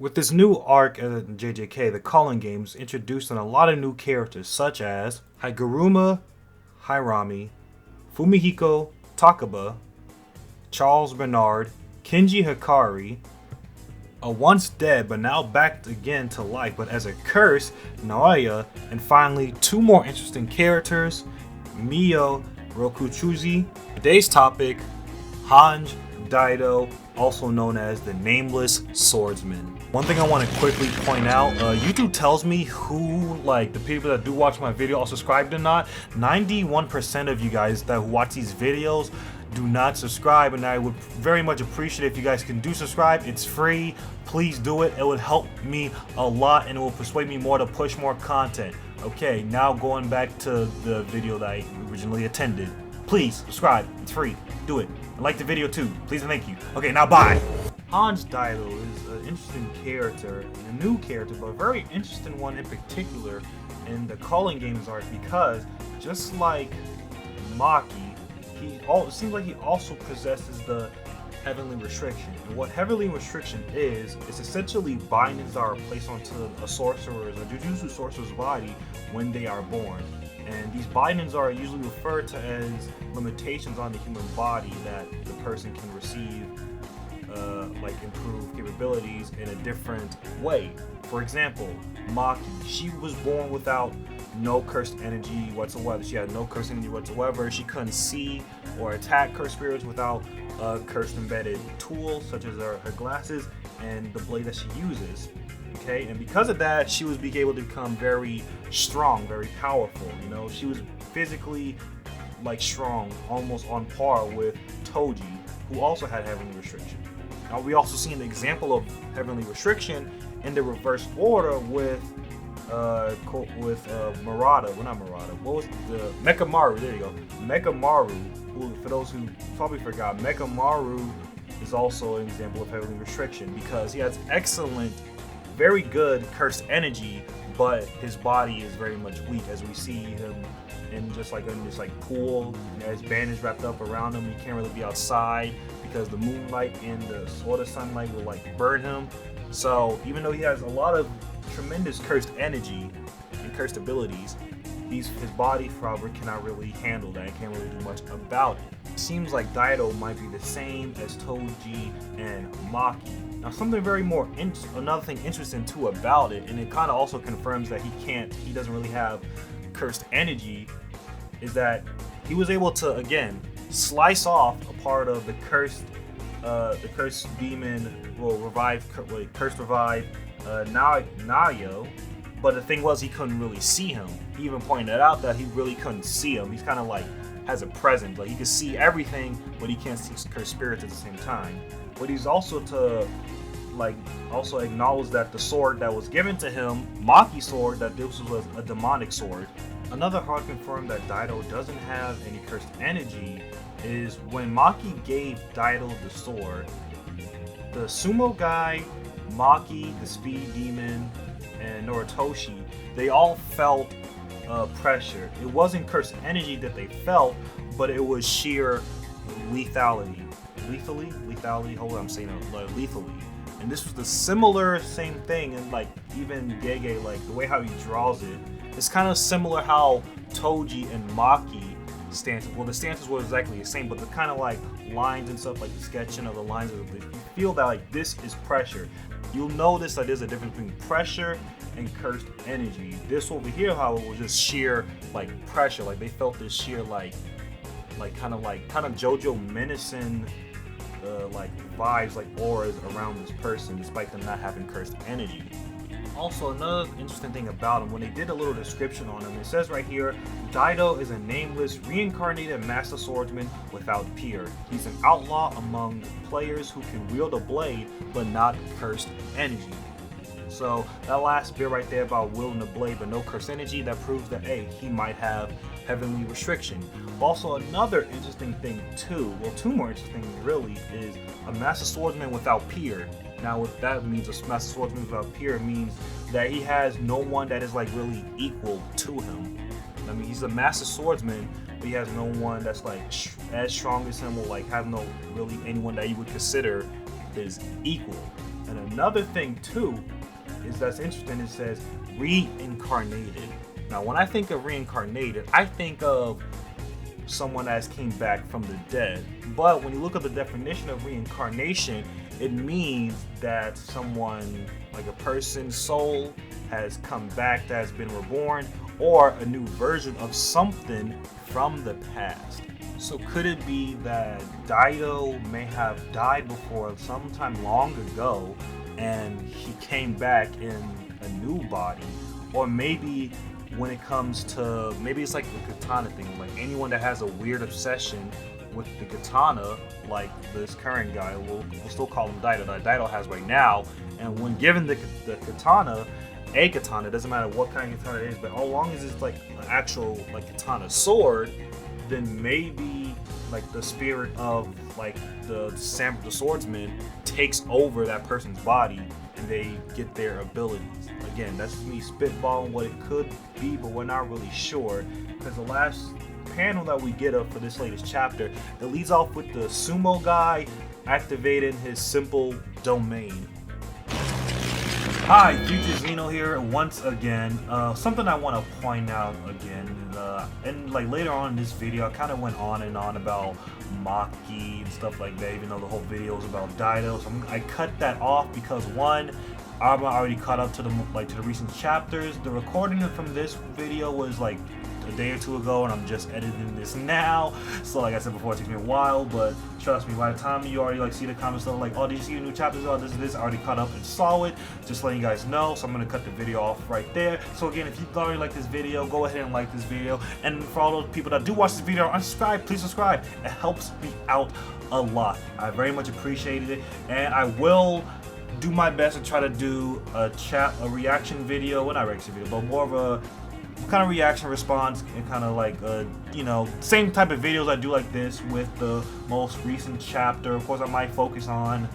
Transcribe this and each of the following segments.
With this new arc in JJK, the Culling games introduced in a lot of new characters such as Haguruma Hirami, Fumihiko Takaba, Charles Bernard, Kenji Hikari, a once dead but now back again to life but as a curse, Naoya, and finally two more interesting characters, Mio Rokuchuji. Today's topic, Hange Daido, also known as the Nameless Swordsman. One thing I want to quickly point out, YouTube tells me who, like, the people that do watch my video are subscribed or not. 91% of you guys that watch these videos do not subscribe, and I would very much appreciate it if you guys can do subscribe. It's free. Please do it. It would help me a lot, and it will persuade me more to push more content. Okay, now going back to the video that I originally attended. Please subscribe. It's free. Do it. And like the video too. Please and thank you. Okay, now bye. Hange Daido is an interesting character, a new character, but a very interesting one in particular in the Culling games arc, because just like Maki, it seems like he also possesses the Heavenly Restriction. And what Heavenly Restriction is essentially bindings that are placed onto a sorcerer's, a Jujutsu sorcerer's body when they are born. And these bindings are usually referred to as limitations on the human body that the person can receive, like improved capabilities in a different way. For example, Maki, she was born without no cursed energy whatsoever. She had no cursed energy whatsoever. She couldn't see or attack cursed spirits without a cursed embedded tool, such as her glasses and the blade that she uses. Okay, and because of that, she was able to become very strong, very powerful. You know, she was physically like strong, almost on par with Toji, who also had Heavenly Restriction. Now we also see an example of Heavenly Restriction in the reverse order with Murata. Well, not Murata. What was the Mekamaru? There you go. Mekamaru. Who, for those who probably forgot, Mekamaru is also an example of Heavenly Restriction because he has excellent, very good cursed energy, but his body is very much weak, as we see him in this pool. He has bandage wrapped up around him. He can't really be outside because the moonlight and the sort of sunlight will like burn him. So even though he has a lot of tremendous cursed energy and cursed abilities, his body probably cannot really handle that. He can't really do much about it. Seems like Daido might be the same as Toji and Maki. Now something another thing interesting too about it, and it kind of also confirms that he doesn't really have cursed energy, is that he was able to again slice off a part of the cursed demon, cursed revive Nayo, but the thing was he couldn't really see him. He even pointed out that he really couldn't see him. He's kind of like has a presence, like he can see everything, but he can't see cursed spirits at the same time. But he's also also acknowledge that the sword that was given to him, Maki's sword, that this was a demonic sword. Another hard confirm that Daido doesn't have any cursed energy is when Maki gave Daido the sword, the sumo guy, Maki, the speed demon, and Noritoshi, they all felt pressure. It wasn't cursed energy that they felt, but it was sheer lethality. Lethality, hold on, I'm saying it lethally. And this was the same thing, and like even Gege, like the way how he draws it, it's kind of similar how Toji and Maki stances. Well, the stances were exactly the same, but the kind of like lines and stuff, like the sketching of the lines, you feel that like this is pressure. You'll notice that there's a difference between pressure and cursed energy. This over here, however, was just sheer like pressure. Like they felt this sheer like kind of JoJo menacing like vibes, like auras around this person, despite them not having cursed energy. Also, another interesting thing about him, when they did a little description on him, it says right here, Daido is a nameless, reincarnated master swordsman without peer. He's an outlaw among players who can wield a blade, but not cursed energy. So that last bit right there about wielding a blade but no cursed energy, that proves that, hey, he might have Heavenly Restriction. Also, another interesting thing too, well, two more interesting things really, is a master swordsman without peer. Now what that means, a master swordsman without peer, means that he has no one that is like really equal to him. I mean, he's a master swordsman, but he has no one that's like as strong as him, or like have no really anyone that you would consider his equal. And another thing too is that's interesting. It says reincarnated. Now, when I think of reincarnated, I think of someone that came back from the dead. But when you look at the definition of reincarnation, it means that someone, like a person's soul, has come back, that has been reborn, or a new version of something from the past. So could it be that Daido may have died before sometime long ago and he came back in a new body? Or maybe when it comes to, maybe it's like the katana thing, like anyone that has a weird obsession with the katana, like this current guy, we'll still call him Daido, that Daido has right now, and when given the katana, a katana, doesn't matter what kind of katana it is, but as long as it's like an actual like katana sword, then maybe like the spirit of like the swordsman takes over that person's body and they get their abilities. Again, that's just me spitballing what it could be, but we're not really sure, because the last panel that we get up for this latest chapter, it leads off with the sumo guy activating his simple domain. Hi, Future Zeno here once again. Something I want to point out again, and like later on in this video, I kind of went on and on about Maki and stuff like that, even though the whole video was about Daido. So I cut that off because one, I'm already caught up to the recent chapters. The recording from this video was like a day or two ago, and I'm just editing this now, so like I said before, it takes me a while, but trust me, by the time you already like see the comments like, oh, did you see the new chapters, oh, this, I already caught up and saw it, just letting you guys know. So I'm gonna cut the video off right there. So again, if you already like this video, go ahead and like this video, and for all those people that do watch this video unsubscribe, please subscribe. It helps me out a lot. I very much appreciated it, and I will do my best to try to do a reaction video, well, not reaction video, but more of a kind of reaction response, and kind of like you know, same type of videos I do like this with the most recent chapter. Of course, I might focus on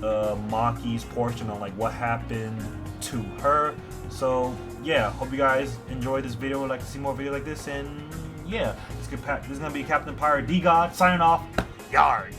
Maki's portion on like what happened to her. So yeah, hope you guys enjoyed this video. Would like to see more videos like this, and yeah, this is gonna be Captain Pirate D God signing off. Yard.